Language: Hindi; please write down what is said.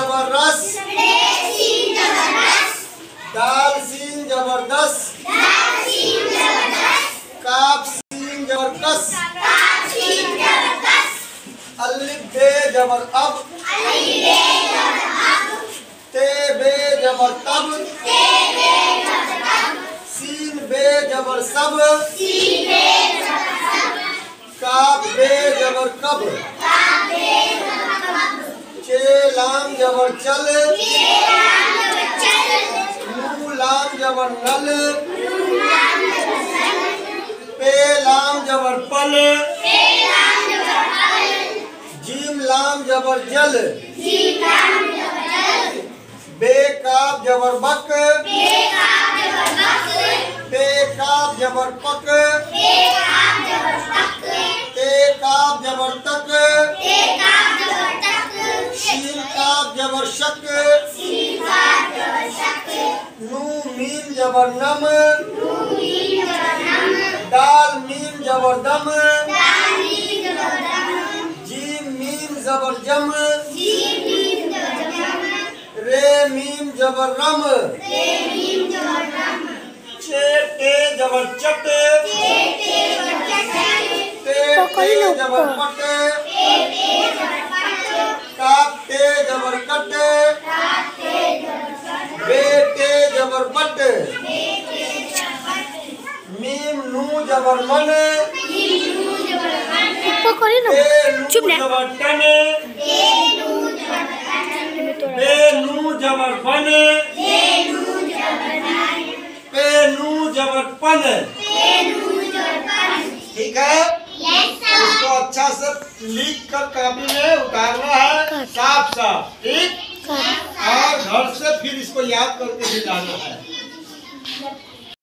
जबर रस, दाल सीन जबरदस्त, काफ सीन जबर कस, अलिफ बे जबर अब, ते बे जबर तब, सीन बे जबर सब, काफ बे जबर कब, चे लाम जबर चल, नू लाम जबर नल, पे लाम जबर पल, जीम लाम जबर जल, बे काफ जबर बक, पे काफ जबर पक, ते काफ जबर तक, शीन काफ जबर शक, नू मीम जबर नम, दाल मीम जबर दम, जीम मीम जबर जम, रे मीम जबर रम, चे टे जबर चट, ते जबर पट, काफ ते जबर कट, बे ते जबर बट, मीम नू जबर मन, चुप ना जबर टन, बे नू जबर बन, पे नू जबर पन। ठीक है, इसको अच्छा से लिख कर कॉपी में उतारना है, साफ साफ। ठीक, और घर से फिर इसको याद करके भी लाना है।